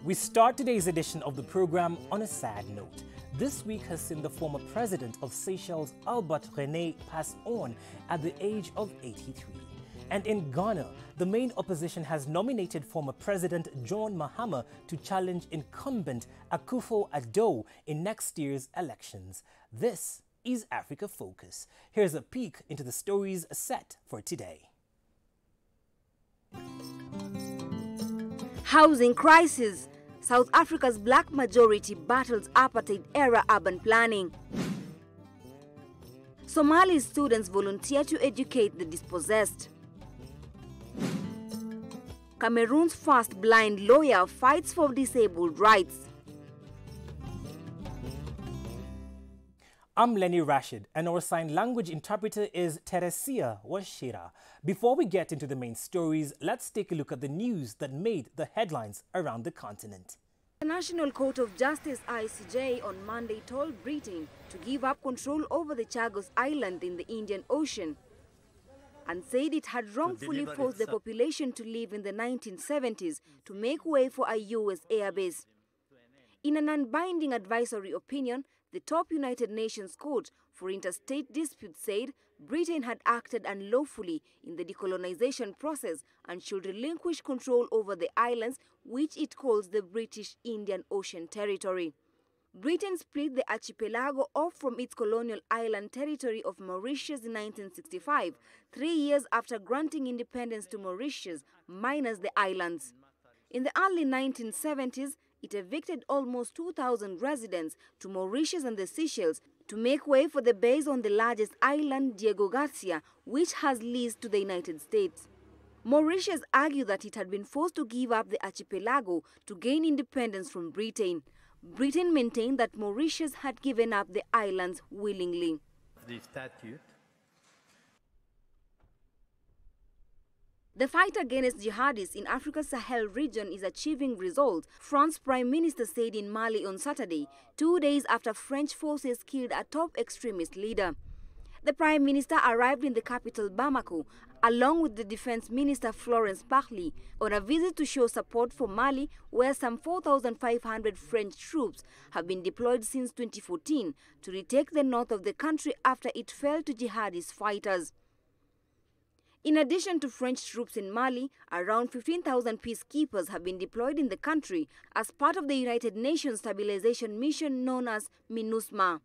We start today's edition of the program on a sad note. This week has seen the former president of Seychelles, Albert Rene, pass on at the age of 83. And in Ghana, the main opposition has nominated former President John Mahama to challenge incumbent Akufo-Addo in next year's elections. This is Africa Focus. Here's a peek into the stories set for today. Housing crisis. South Africa's black majority battles apartheid-era urban planning. Somali students volunteer to educate the dispossessed. Cameroon's first blind lawyer fights for disabled rights. I'm Lenny Rashid, and our sign language interpreter is Teresia Washira. Before we get into the main stories, let's take a look at the news that made the headlines around the continent. The National Court of Justice ICJ on Monday told Britain to give up control over the Chagos Islands in the Indian Ocean and said it had wrongfully forced the population to leave in the 1970s to make way for a US airbase. In an unbinding advisory opinion, the top United Nations Court for Interstate Disputes said Britain had acted unlawfully in the decolonization process and should relinquish control over the islands, which it calls the British Indian Ocean Territory. Britain split the archipelago off from its colonial island territory of Mauritius in 1965, 3 years after granting independence to Mauritius, minus the islands. In the early 1970s, it evicted almost 2,000 residents to Mauritius and the Seychelles to make way for the base on the largest island, Diego Garcia, which has leased to the United States. Mauritius argued that it had been forced to give up the archipelago to gain independence from Britain. Britain maintained that Mauritius had given up the islands willingly. The statute. The fight against jihadists in Africa's Sahel region is achieving results, France's Prime Minister said in Mali on Saturday, 2 days after French forces killed a top extremist leader. The Prime Minister arrived in the capital Bamako, along with the Defense Minister Florence Parly, on a visit to show support for Mali, where some 4,500 French troops have been deployed since 2014 to retake the north of the country after it fell to jihadist fighters. In addition to French troops in Mali, around 15,000 peacekeepers have been deployed in the country as part of the United Nations stabilization mission known as MINUSMA.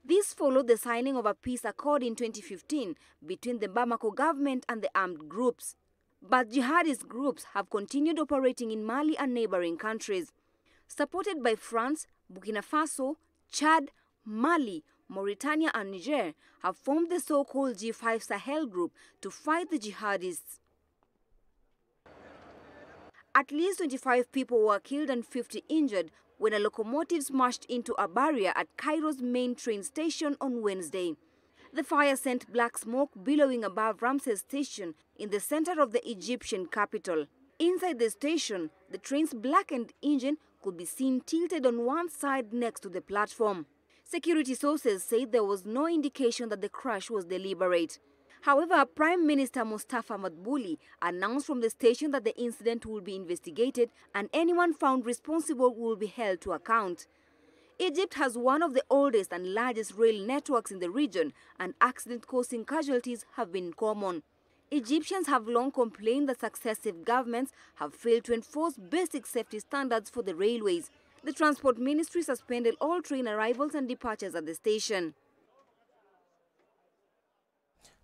This followed the signing of a peace accord in 2015 between the Bamako government and the armed groups. But jihadist groups have continued operating in Mali and neighboring countries. Supported by France, Burkina Faso, Chad, Mali, Mauritania and Niger have formed the so-called G5 Sahel group to fight the jihadists. At least 25 people were killed and 50 injured when a locomotive smashed into a barrier at Cairo's main train station on Wednesday. The fire sent black smoke billowing above Ramses Station in the center of the Egyptian capital. Inside the station, the train's blackened engine could be seen tilted on one side next to the platform. Security sources said there was no indication that the crash was deliberate. However, Prime Minister Mustafa Madbouli announced from the station that the incident will be investigated and anyone found responsible will be held to account. Egypt has one of the oldest and largest rail networks in the region, and accident-causing casualties have been common. Egyptians have long complained that successive governments have failed to enforce basic safety standards for the railways. The Transport Ministry suspended all train arrivals and departures at the station.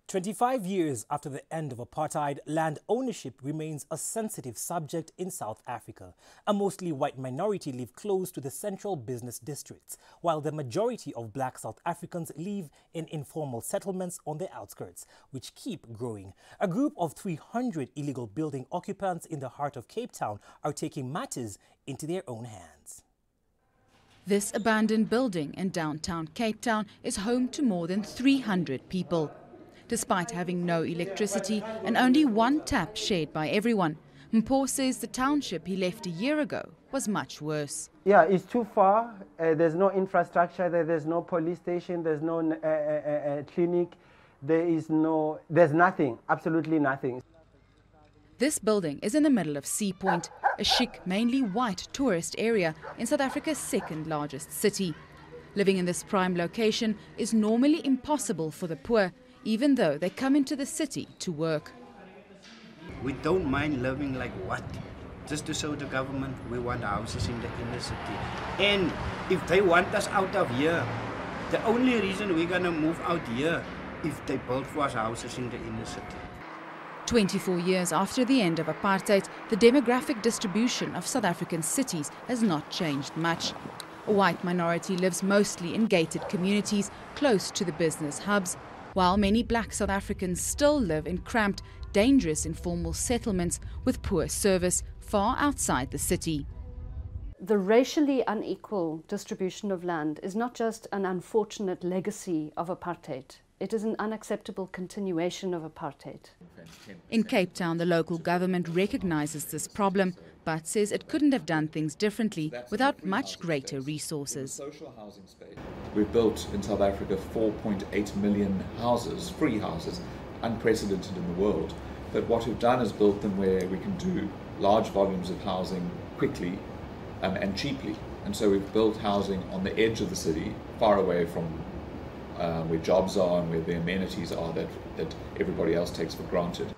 25 years after the end of apartheid, land ownership remains a sensitive subject in South Africa. A mostly white minority live close to the central business districts, while the majority of black South Africans live in informal settlements on the outskirts, which keep growing. A group of 300 illegal building occupants in the heart of Cape Town are taking matters into their own hands. This abandoned building in downtown Cape Town is home to more than 300 people. Despite having no electricity and only one tap shared by everyone, Mpo says the township he left a year ago was much worse. Yeah, it's too far. There's no infrastructure there. There's no police station. There's no clinic. There's nothing, absolutely nothing. This building is in the middle of Sea Point, a chic, mainly white tourist area in South Africa's second largest city. Living in this prime location is normally impossible for the poor, even though they come into the city to work. We don't mind living like what? Just to show the government we want houses in the inner city. And if they want us out of here, the only reason we're going to move out here if they build for us houses in the inner city. 24 years after the end of apartheid, the demographic distribution of South African cities has not changed much. A white minority lives mostly in gated communities close to the business hubs, while many black South Africans still live in cramped, dangerous informal settlements with poor service far outside the city. The racially unequal distribution of land is not just an unfortunate legacy of apartheid. It is an unacceptable continuation of apartheid. In Cape Town, the local government recognizes this problem, but says it couldn't have done things differently without much greater resources. We've built in South Africa 4.8 million houses, free houses, unprecedented in the world. But what we've done is built them where we can do large volumes of housing quickly and cheaply. And so we've built housing on the edge of the city, far away from where jobs are and where the amenities are that everybody else takes for granted.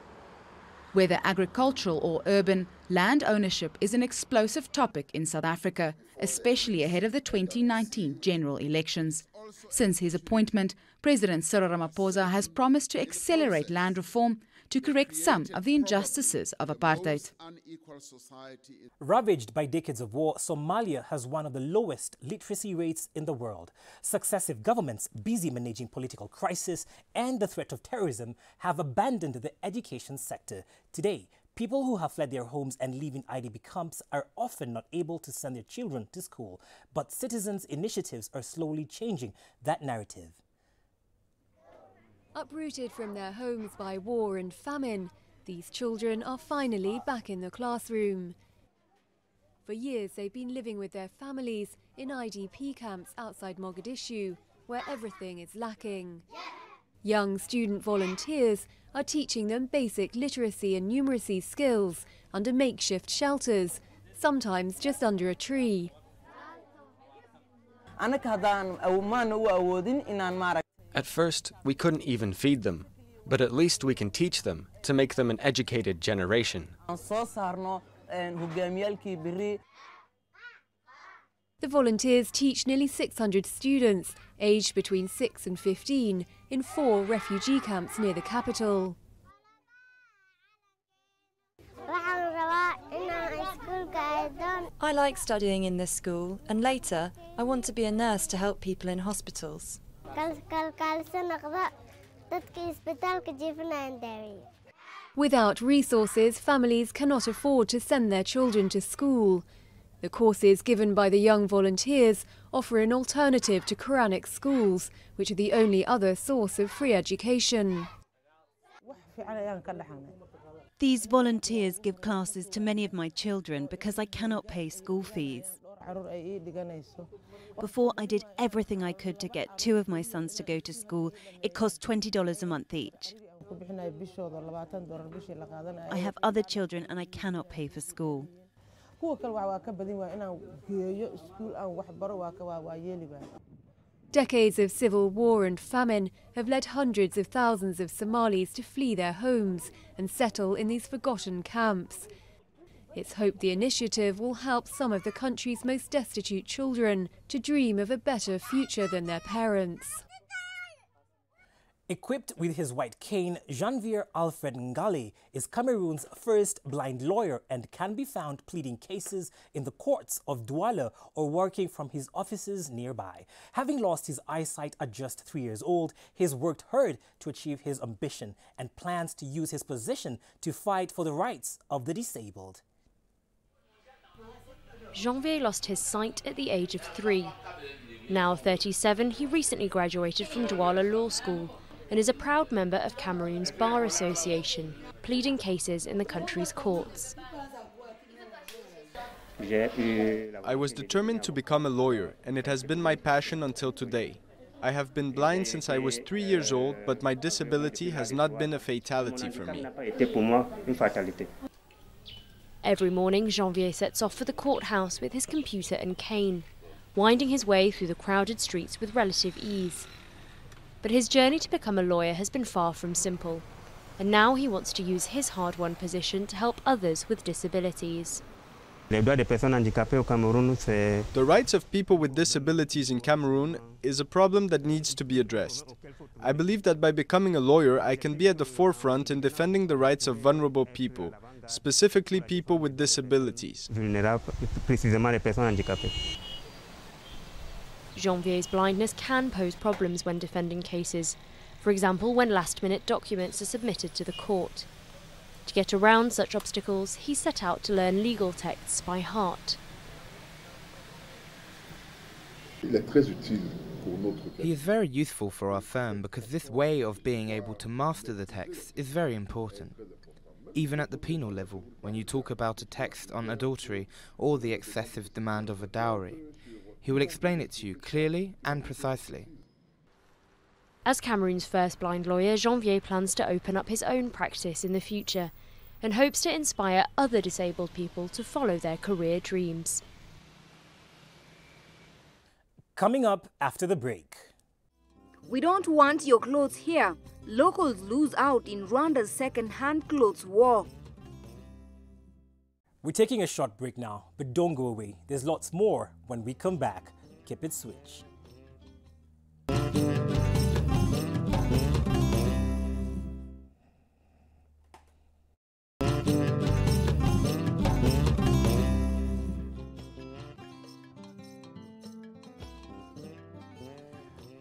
Whether agricultural or urban, land ownership is an explosive topic in South Africa, especially ahead of the 2019 general elections. Since his appointment, President Cyril Ramaphosa has promised to accelerate land reform to correct some of the injustices of apartheid. Ravaged by decades of war, Somalia has one of the lowest literacy rates in the world. Successive governments, busy managing political crisis and the threat of terrorism, have abandoned the education sector. Today, people who have fled their homes and live in IDP camps are often not able to send their children to school. But citizens' initiatives are slowly changing that narrative. Uprooted from their homes by war and famine, these children are finally back in the classroom. For years, they've been living with their families in IDP camps outside Mogadishu, where everything is lacking. Young student volunteers are teaching them basic literacy and numeracy skills under makeshift shelters, sometimes just under a tree. At first, we couldn't even feed them, but at least we can teach them to make them an educated generation. The volunteers teach nearly 600 students, aged between 6 and 15, in 4 refugee camps near the capital. I like studying in this school, and later I want to be a nurse to help people in hospitals. Without resources, families cannot afford to send their children to school. The courses given by the young volunteers offer an alternative to Quranic schools, which are the only other source of free education. These volunteers give classes to many of my children because I cannot pay school fees. Before, I did everything I could to get 2 of my sons to go to school. It cost $20 a month each. I have other children and I cannot pay for school. Decades of civil war and famine have led hundreds of thousands of Somalis to flee their homes and settle in these forgotten camps. It's hoped the initiative will help some of the country's most destitute children to dream of a better future than their parents. Equipped with his white cane, Janvier Alfred Ngale is Cameroon's first blind lawyer and can be found pleading cases in the courts of Douala or working from his offices nearby. Having lost his eyesight at just 3 years old, he has worked hard to achieve his ambition and plans to use his position to fight for the rights of the disabled. Janvier lost his sight at the age of 3. Now 37, he recently graduated from Douala Law School and is a proud member of Cameroon's Bar Association, pleading cases in the country's courts. I was determined to become a lawyer, and it has been my passion until today. I have been blind since I was 3 years old, but my disability has not been a fatality for me. Every morning, Janvier sets off for the courthouse with his computer and cane, winding his way through the crowded streets with relative ease. But his journey to become a lawyer has been far from simple, and now he wants to use his hard-won position to help others with disabilities. The rights of people with disabilities in Cameroon is a problem that needs to be addressed. I believe that by becoming a lawyer, I can be at the forefront in defending the rights of vulnerable people, specifically people with disabilities. Janvier's blindness can pose problems when defending cases, for example when last-minute documents are submitted to the court. To get around such obstacles, he set out to learn legal texts by heart. He is very useful for our firm because this way of being able to master the text is very important. Even at the penal level, when you talk about a text on adultery or the excessive demand of a dowry, he will explain it to you clearly and precisely. As Cameroon's first blind lawyer, Janvier plans to open up his own practice in the future and hopes to inspire other disabled people to follow their career dreams. Coming up after the break. We don't want your clothes here. Locals lose out in Rwanda's second-hand clothes war. We're taking a short break now, but don't go away. There's lots more when we come back. Keep it switched.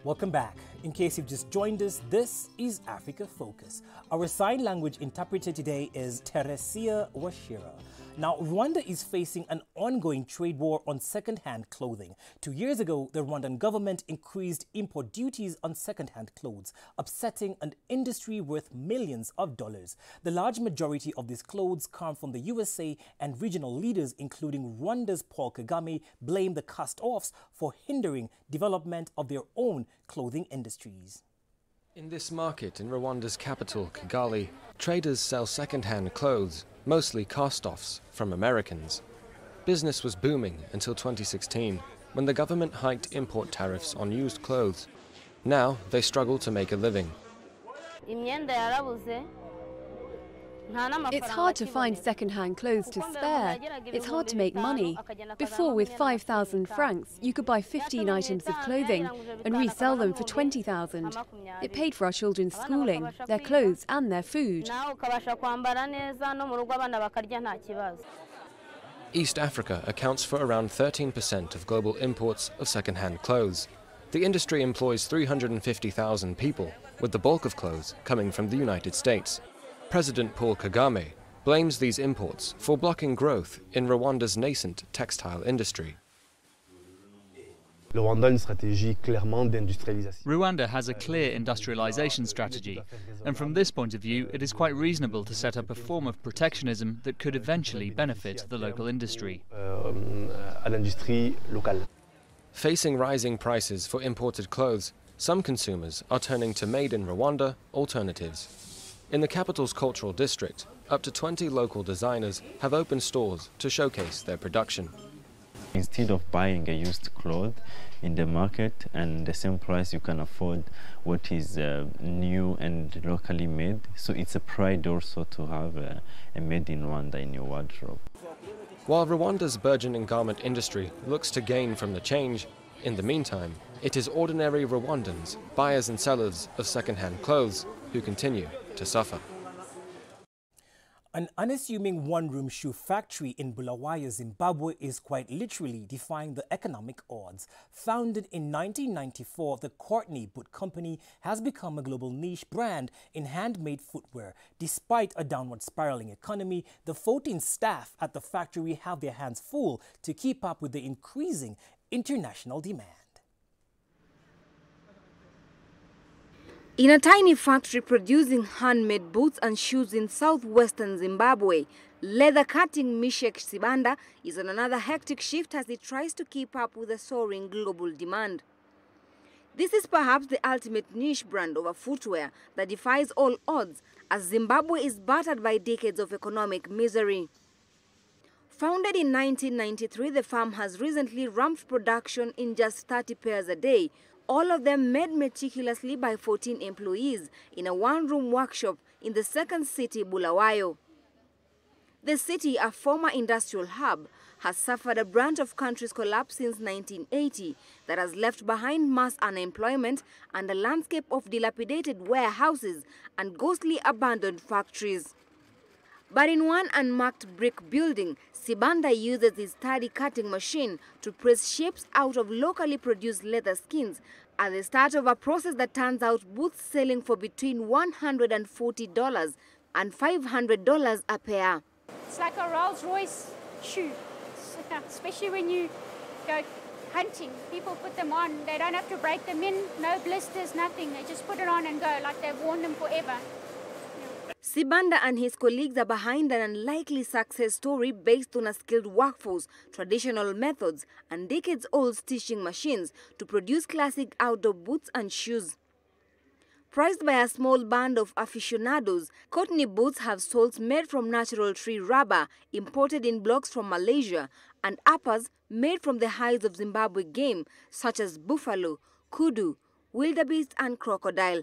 Welcome back. In case you've just joined us, this is Africa Focus. Our sign language interpreter today is Teresia Washira. Now, Rwanda is facing an ongoing trade war on second-hand clothing. 2 years ago, the Rwandan government increased import duties on second-hand clothes, upsetting an industry worth millions of dollars. The large majority of these clothes come from the USA, and regional leaders, including Rwanda's Paul Kagame, blame the cast-offs for hindering development of their own clothing industries. In this market in Rwanda's capital, Kigali, traders sell second-hand clothes, mostly cast-offs from Americans. Business was booming until 2016, when the government hiked import tariffs on used clothes. Now they struggle to make a living. It's hard to find second-hand clothes to spare. It's hard to make money. Before, with 5,000 francs, you could buy 15 items of clothing and resell them for 20,000. It paid for our children's schooling, their clothes and their food. East Africa accounts for around 13% of global imports of second-hand clothes. The industry employs 350,000 people, with the bulk of clothes coming from the United States. President Paul Kagame blames these imports for blocking growth in Rwanda's nascent textile industry. Rwanda has a clear industrialization strategy, and from this point of view, it is quite reasonable to set up a form of protectionism that could eventually benefit the local industry. Facing rising prices for imported clothes, some consumers are turning to made-in-Rwanda alternatives. In the capital's cultural district, up to 20 local designers have opened stores to showcase their production. Instead of buying a used cloth in the market and the same price, you can afford what is new and locally made. So it's a pride also to have a made in Rwanda in your wardrobe. While Rwanda's burgeoning garment industry looks to gain from the change, in the meantime, it is ordinary Rwandans, buyers and sellers of second-hand clothes, who continue to suffer. An unassuming one-room shoe factory in Bulawayo, Zimbabwe is quite literally defying the economic odds. Founded in 1994, the Courteney boot company has become a global niche brand in handmade footwear. Despite a downward spiraling economy, the 14 staff at the factory have their hands full to keep up with the increasing international demand. In a tiny factory producing handmade boots and shoes in southwestern Zimbabwe, leather cutting Mishek Sibanda is on another hectic shift as he tries to keep up with the soaring global demand. This is perhaps the ultimate niche brand of a footwear that defies all odds as Zimbabwe is battered by decades of economic misery. Founded in 1993, the farm has recently ramped production in just 30 pairs a day, all of them made meticulously by 14 employees in a one-room workshop in the second city, Bulawayo. The city, a former industrial hub, has suffered a brunt of country's collapse since 1980 that has left behind mass unemployment and a landscape of dilapidated warehouses and ghostly abandoned factories. But in one unmarked brick building, Sibanda uses his sturdy cutting machine to press shapes out of locally produced leather skins at the start of a process that turns out boots selling for between $140 and $500 a pair. It's like a Rolls-Royce shoe, especially when you go hunting. People put them on, they don't have to break them in, no blisters, nothing. They just put it on and go like they've worn them forever. Sibanda and his colleagues are behind an unlikely success story based on a skilled workforce, traditional methods, and decades-old stitching machines to produce classic outdoor boots and shoes. Prized by a small band of aficionados, Courteney boots have soles made from natural tree rubber, imported in blocks from Malaysia, and uppers made from the hides of Zimbabwe game, such as buffalo, kudu, wildebeest, and crocodile.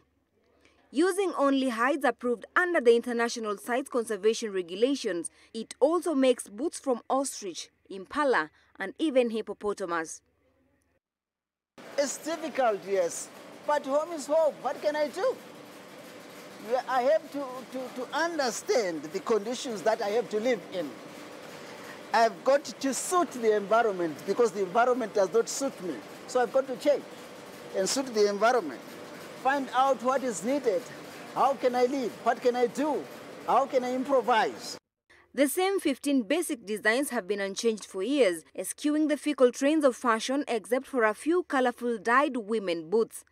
Using only hides approved under the International Sites Conservation Regulations, it also makes boots from ostrich, impala, and even hippopotamus. It's difficult, yes, but home is home. What can I do? I have to understand the conditions that I have to live in. I've got to suit the environment because the environment does not suit me. So I've got to change and suit the environment. Find out what is needed. How can I live? What can I do? How can I improvise? The same 15 basic designs have been unchanged for years, eschewing the fickle trends of fashion except for a few colorful dyed women boots.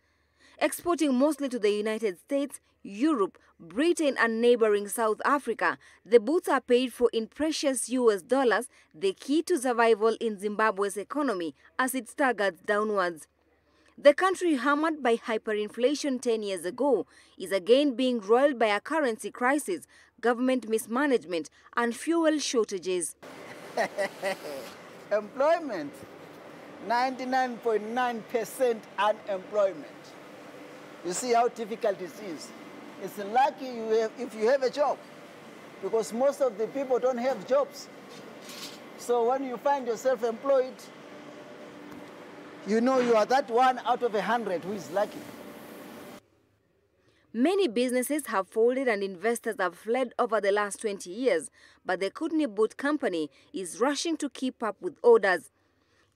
Exporting mostly to the United States, Europe, Britain and neighboring South Africa, the boots are paid for in precious US dollars, the key to survival in Zimbabwe's economy as it staggers downwards. The country, hammered by hyperinflation 10 years ago, is again being roiled by a currency crisis, government mismanagement, and fuel shortages. Employment, 99.9% unemployment. You see how difficult it is. It's lucky if you have a job, because most of the people don't have jobs. So when you find yourself employed, you know you are that one out of 100 who is lucky. Many businesses have folded and investors have fled over the last 20 years, but the Courteney Boot Company is rushing to keep up with orders.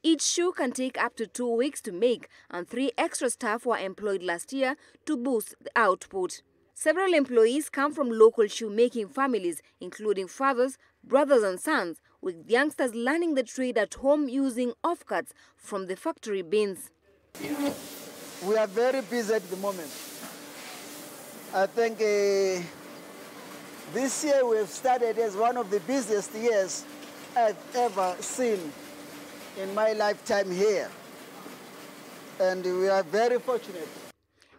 Each shoe can take up to 2 weeks to make, and 3 extra staff were employed last year to boost the output. Several employees come from local shoemaking families, including fathers, brothers and sons, with youngsters learning the trade at home using offcuts from the factory bins. We are very busy at the moment. I think this year we've started as one of the busiest years I've ever seen in my lifetime here. And we are very fortunate.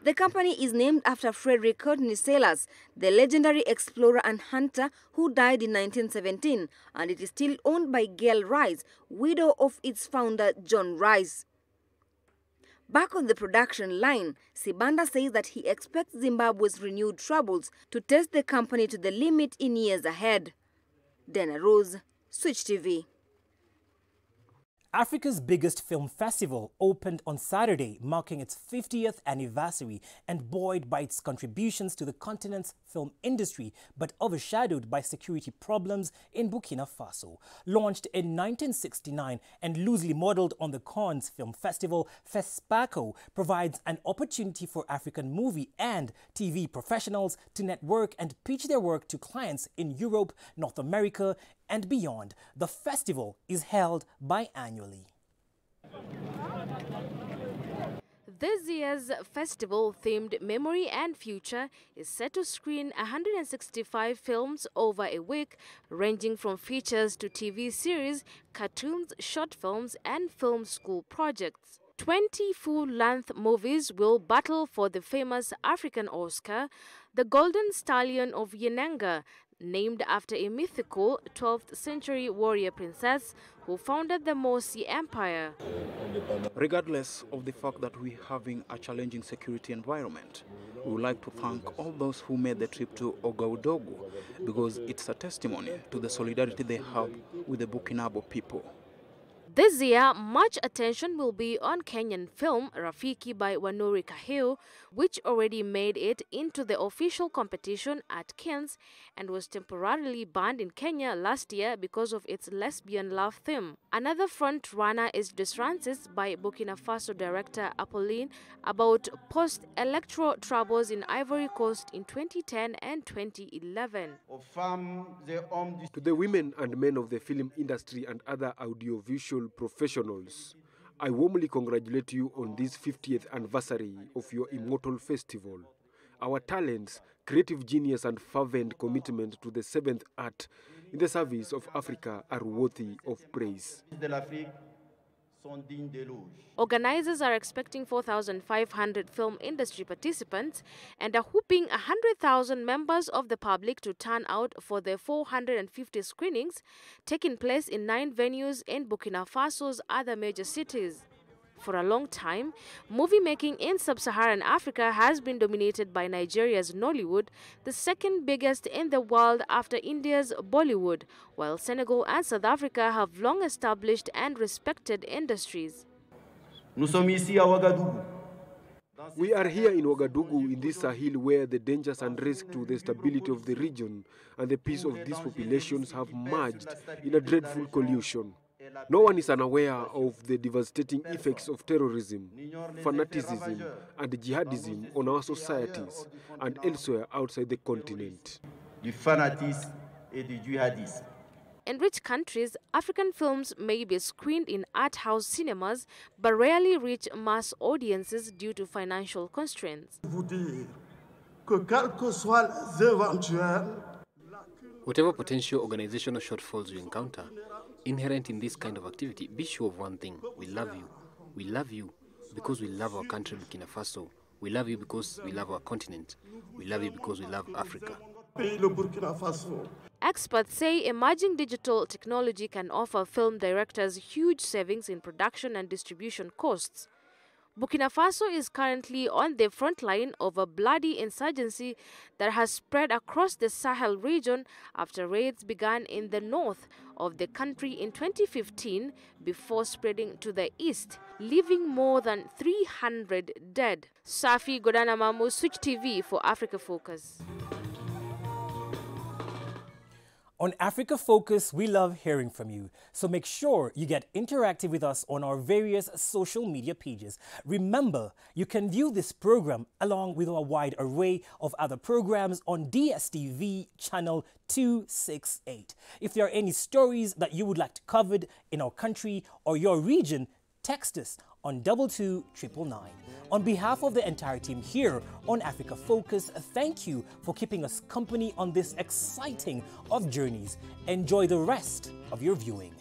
The company is named after Frederick Courteney Sellers, the legendary explorer and hunter who died in 1917, and it is still owned by Gail Rice, widow of its founder John Rice. Back on the production line, Sibanda says that he expects Zimbabwe's renewed troubles to test the company to the limit in years ahead. Dana Rose, Switch TV. Africa's biggest film festival opened on Saturday, marking its 50th anniversary and buoyed by its contributions to the continent's film industry, but overshadowed by security problems in Burkina Faso. Launched in 1969 and loosely modeled on the Cannes Film Festival, FESPACO provides an opportunity for African movie and TV professionals to network and pitch their work to clients in Europe, North America, and beyond. The festival is held biannually. This year's festival, themed Memory and Future, is set to screen 165 films over a week, ranging from features to TV series, cartoons, short films, and film school projects. 20 full-length movies will battle for the famous African Oscar, The Golden Stallion of Yenanga, named after a mythical 12th century warrior princess who founded the Morsi Empire. Regardless of the fact that we're having a challenging security environment, we would like to thank all those who made the trip to Ouagadougou because it's a testimony to the solidarity they have with the Burkinabé people. This year, much attention will be on Kenyan film Rafiki by Wanuri Kaheu, which already made it into the official competition at Cannes and was temporarily banned in Kenya last year because of its lesbian love theme. Another front runner is Desrances by Burkina Faso director Apolline about post-electoral troubles in Ivory Coast in 2010 and 2011. To the women and men of the film industry and other audiovisual professionals, I warmly congratulate you on this 50th anniversary of your immortal festival. Our talents, creative genius and fervent commitment to the seventh art in the service of Africa are worthy of praise. Organizers are expecting 4,500 film industry participants and are hoping 100,000 members of the public to turn out for the 450 screenings taking place in 9 venues in Burkina Faso's other major cities. For a long time, movie making in sub-Saharan Africa has been dominated by Nigeria's Nollywood, the second biggest in the world after India's Bollywood, while Senegal and South Africa have long established and respected industries. We are here in Ouagadougou in this Sahel where the dangers and risks to the stability of the region and the peace of these populations have merged in a dreadful collusion. No one is unaware of the devastating effects of terrorism, fanaticism, and jihadism on our societies and elsewhere outside the continent. In rich countries, African films may be screened in art house cinemas but rarely reach mass audiences due to financial constraints. Whatever potential organizational shortfalls you encounter inherent in this kind of activity, be sure of one thing: we love you. We love you because we love our country, Burkina Faso. We love you because we love our continent. We love you because we love Africa. Experts say emerging digital technology can offer film directors huge savings in production and distribution costs. Burkina Faso is currently on the front line of a bloody insurgency that has spread across the Sahel region after raids began in the north of the country in 2015 before spreading to the east, leaving more than 300 dead. Safi Godana Mamu, Switch TV for Africa Focus. On Africa Focus, we love hearing from you, so make sure you get interactive with us on our various social media pages. Remember, you can view this program along with a wide array of other programs on DSTV channel 268. If there are any stories that you would like to cover in our country or your region, text us on 22999. On behalf of the entire team here on Africa Focus, thank you for keeping us company on this exciting of journeys. Enjoy the rest of your viewing.